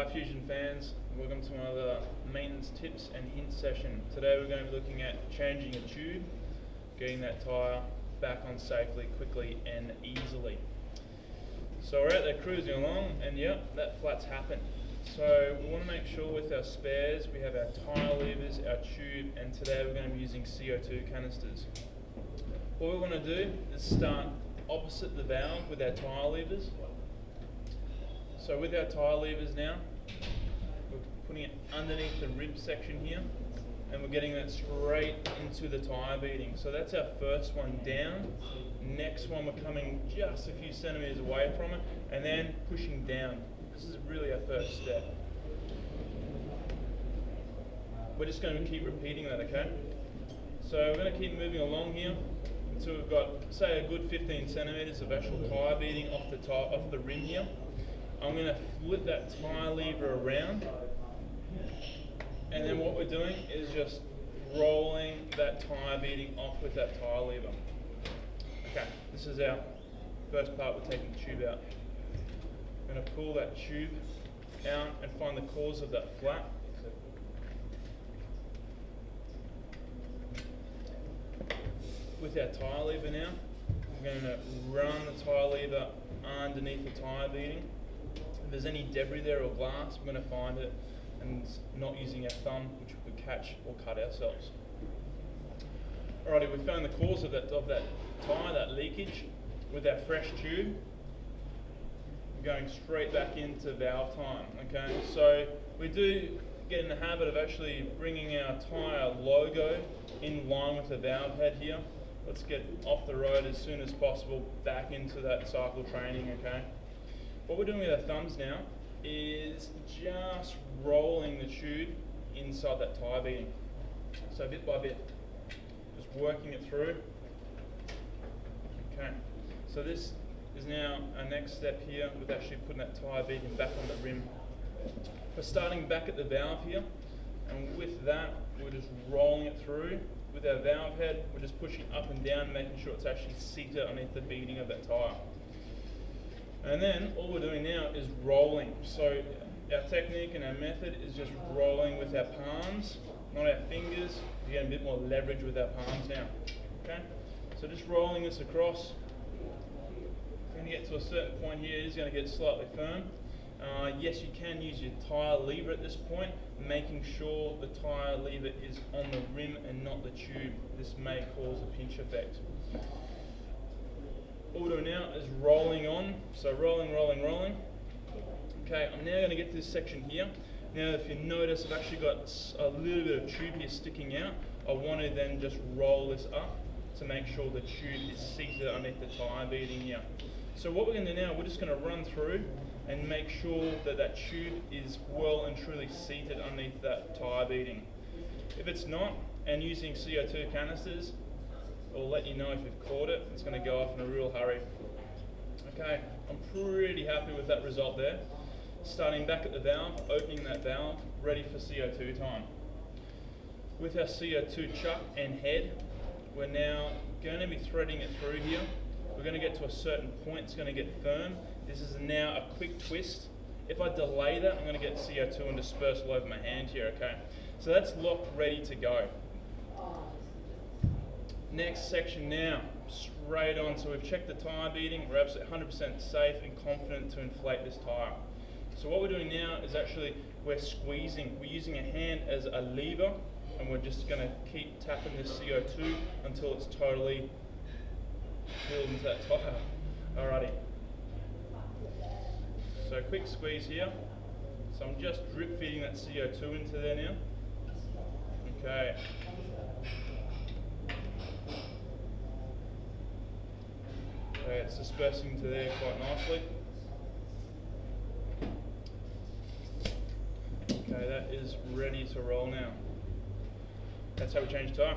Hi Fusion fans, welcome to another maintenance tips and hints session. Today we're going to be looking at changing a tube, getting that tyre back on safely, quickly and easily. So we're out there cruising along and yep, that flat's happened. So we want to make sure with our spares we have our tyre levers, our tube, and today we're going to be using CO2 canisters. What we want to do is start opposite the valve with our tyre levers. So with our tyre levers now, we're putting it underneath the rib section here and we're getting that straight into the tyre beading. So that's our first one down. Next one we're coming just a few centimetres away from it and then pushing down. This is really our first step. We're just going to keep repeating that, okay? So we're going to keep moving along here until we've got, say, a good 15 centimetres of actual tyre beading off the rim here. I'm going to flip that tyre lever around, and then what we're doing is just rolling that tyre beading off with that tyre lever. Okay, this is our first part. We're taking the tube out. I'm going to pull that tube out and find the cause of that flat. With our tyre lever now, we're going to run the tyre lever underneath the tyre beading. If there's any debris there or glass, we're going to find it and not using our thumb, which we could catch or cut ourselves. Alrighty, we found the cause of that tyre, that leakage. With our fresh tube, we're going straight back into valve time. Okay, so we do get in the habit of actually bringing our tyre logo in line with the valve head here. Let's get off the road as soon as possible, back into that cycle training, okay? What we're doing with our thumbs now is just rolling the tube inside that tyre beading. So bit by bit, just working it through. Okay, so this is now our next step here with actually putting that tyre beading back on the rim. We're starting back at the valve here, and with that, we're just rolling it through. With our valve head, we're just pushing up and down, making sure it's actually seated underneath the beading of that tyre. And then all we're doing now is rolling. So our technique and our method is just rolling with our palms, not our fingers. You get a bit more leverage with our palms now. Okay? So just rolling this across. We're going to get to a certain point here, it is going to get slightly firm. Yes, you can use your tyre lever at this point, making sure the tyre lever is on the rim and not the tube. This may cause a pinch effect. What we're doing now is rolling on, so rolling, rolling, rolling. Okay, I'm now going to get to this section here. Now if you notice, I've actually got a little bit of tube here sticking out. I want to then just roll this up to make sure the tube is seated underneath the tyre beading here. So what we're going to do now, we're just going to run through and make sure that that tube is well and truly seated underneath that tyre beading. If it's not, and using CO2 canisters, it'll let you know if you've caught it. It's going to go off in a real hurry. Okay, I'm pretty happy with that result there. Starting back at the valve, opening that valve, ready for CO2 time. With our CO2 chuck and head, we're now going to be threading it through here. We're going to get to a certain point, it's going to get firm. This is now a quick twist. If I delay that, I'm going to get CO2 and disperse all over my hand here, okay? So that's locked, ready to go. Next section now, straight on. So we've checked the tyre beading, we're absolutely 100% safe and confident to inflate this tyre. So what we're doing now is actually, we're squeezing. We're using a hand as a lever, and we're just going to keep tapping this CO2 until it's totally filled into that tyre. Alrighty. So quick squeeze here. So I'm just drip feeding that CO2 into there now. Okay. Okay, it's dispersing into there quite nicely. Okay, that is ready to roll now. That's how we change tyre.